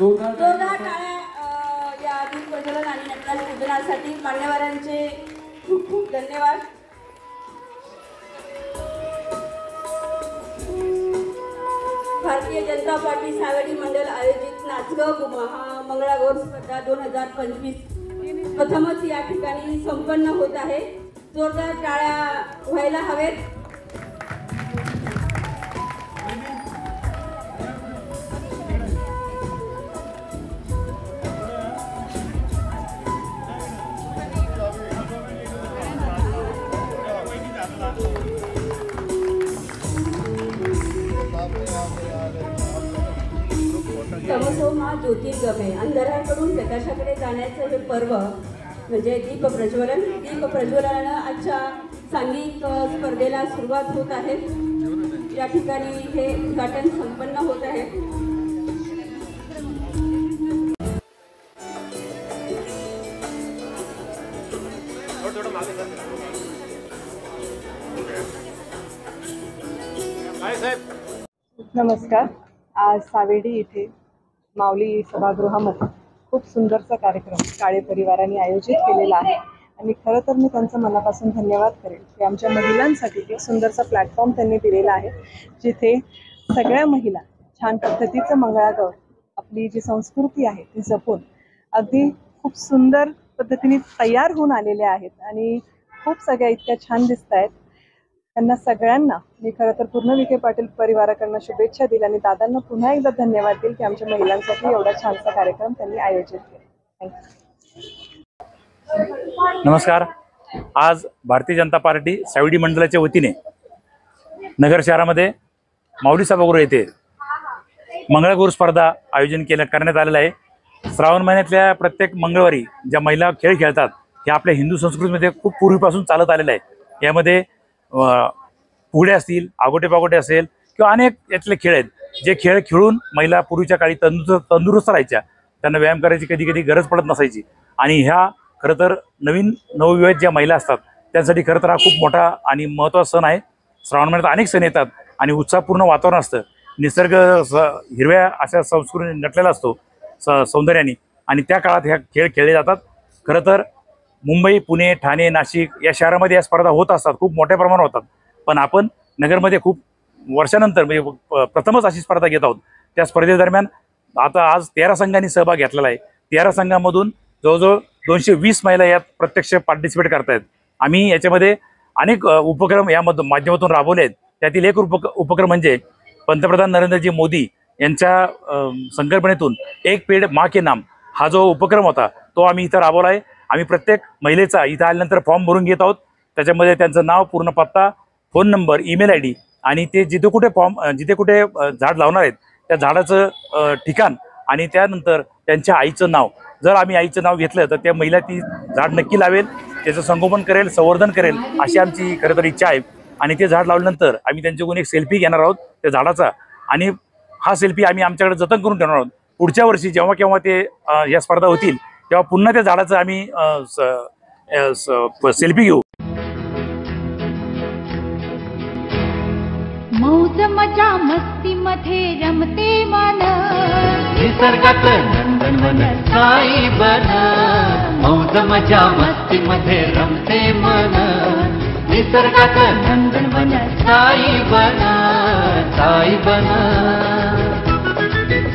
जोरदार टाळ्या या दीप प्रज्वलन आणि नटराज पूजनासाठी मान्यवरांचे खूप खूप धन्यवाद। भारतीय जनता पार्टी सावेडी मंडळ आयोजित नाचगाव मंगळागौर स्पर्धा 2025 प्रथमच या ठिकाणी संपन्न होत आहे। जोरदार टाळ्या व्हायला हवेत। तमसोमा ज्योतिर्गमय, अंधाराकडून प्रकाशाकडे जाण्याचं हे पर्व म्हणजे दीप प्रज्वलन। दीप प्रज्वलनानं आजच्या सांघिक स्पर्धेला सुरुवात होत आहे। या ठिकाणी हे उद्घाटन संपन्न होत आहे। नमस्कार। आज सावेडी इथे माऊली सभागृहामध्ये खूप सुंदरसा कार्यक्रम काळे परिवाराने आयोजित केलेला आहे आणि खरं तर मी त्यांचं मनापासून धन्यवाद करेन की आमच्या महिलांसाठी एक सुंदरसा प्लॅटफॉर्म त्यांनी दिलेला आहे, जिथे सगळ्या महिला छान पद्धतीचं मंगळागौर आपली जी संस्कृती आहे ती जपून अगदी खूप सुंदर पद्धतीने तयार होऊन आलेल्या आहेत आणि खूप सगळ्या इतक्या छान दिसत आहेत। त्यांना सगळ्यांना मी खरं तर पूर्ण विखे पाटील परिवाराकडनं शुभेच्छा दिल्या आणि दादांना पुन्हा एकदा धन्यवाद देईल की आमच्या महिलांसाठी एवढा छानसा कार्यक्रम त्यांनी आयोजित केला। थँक्यू। नमस्कार। आज भारतीय जनता पार्टी सावेडी मंडळाच्या वतीने नगर शहरामध्ये माऊली सभागृह येथे मंगळागौर स्पर्धा आयोजन करण्यात आलेलं आहे। श्रावण महिन्यातल्या प्रत्येक मंगळवारी ज्या महिला खेळ खेळतात हे आपल्या हिंदू संस्कृतीमध्ये खूप पूर्वीपासून चालत आलेलं आहे। यामध्ये फुगड्या असतील, आगोटे पागोटे असेल किंवा अनेक यातले खेळ आहेत, जे खेळ खेळून महिला पूर्वीच्या काळी तंदुरुस्त राहायच्या, त्यांना व्यायाम करायची कधी कधी गरज पडत नसायची। आणि ह्या खरं तर नवविवाहित ज्या महिला असतात त्यांसाठी खरं तर हा खूप मोठा आणि महत्त्वाचा सण आहे। श्रावण महिन्यात अनेक सण येतात आणि उत्साहपूर्ण वातावरण असतं, निसर्ग हिरव्या अशा संस्कृती नटलेला असतो सौंदर्याने, आणि त्या काळात ह्या खेळ खेळले जातात। खरं तर मुंबई, पुणे, ठाणे, नाशिक या शहरामध्ये या स्पर्धा होत असतात, खूप मोठ्या प्रमाणात होतात, पण आपण नगरमध्ये खूप वर्षानंतर म्हणजे प्रथमच अशी स्पर्धा घेत आहोत। त्या स्पर्धेदरम्यान आता आज 13 संघांनी सहभाग घेतलेला आहे। 13 संघांमधून जवळजवळ 220 महिला यात प्रत्यक्ष पार्टिसिपेट करतायत। आम्ही याच्यामध्ये अनेक उपक्रम या माध्यमातून राबवले आहेत। त्यातील एक उपक्रम म्हणजे पंतप्रधान नरेंद्रजी मोदी यांच्या संकल्पनेतून एक पेड़ माँ के नाम हा जो उपक्रम होता तो आम्ही इथं राबवला आहे। आम्ही प्रत्येक महिलेचा इथं आल्यानंतर फॉर्म भरून घेत आहोत। त्याच्यामध्ये त्यांचं नाव, पूर्ण पत्ता, फोन नंबर, ईमेल ID आणि ते जिथे कुठे झाड लावणार आहेत त्या झाडाचं ठिकाण आणि त्यानंतर त्यांच्या आईचं नाव। जर आम्ही आईचं नाव घेतलं तर त्या महिला ती झाड नक्की लावेल, त्याचं संगोपन करेल, संवर्धन करेल अशी आमची खरं तर इच्छा आहे। आणि ते झाड लावल्यानंतर आम्ही त्यांच्याकडून एक सेल्फी घेणार आहोत त्या झाडाचा, आणि हा सेल्फी आम्ही आमच्याकडे जतन करून ठेवणार आहोत। पुढच्या वर्षी जेव्हा केव्हा ते या स्पर्धा होतील तेव्हा पुन्हा त्या झाडाचं आम्ही सेल्फी घेऊ। मौज मजा मस्ती मध्ये रमते मन, निसर्गात नंदनवन साई बन। मौज मजा मस्ती मध्ये रमते मन, निसर्गात नंदनवन साई बन, साई बन।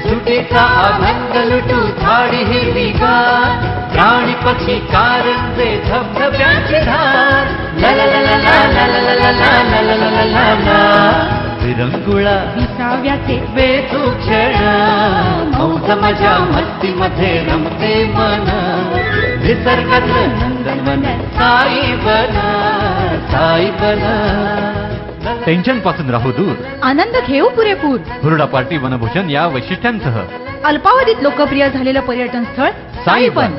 सुटीचा आनंद लुटू झाडी हिरवीगार, प्राणी पक्षी कारंजे धबधब्याची धार, ला ला ला ला ला ला ला ला ला ला ला ला ला। विरंगुळा विसाव्याचे वेचू क्षण, मौज मजा मस्ती मध्ये रमते मन, निसर्गात नंदनवन साई बन, साई बन। टेन्शन पासून राहू दूर, आनंद घेऊ पुरेपूर। हुरडा पार्टी वनभूषण या वैशिष्ट्यांसह अल्पावधीत लोकप्रिय झालेलं पर्यटन स्थळ साईबन।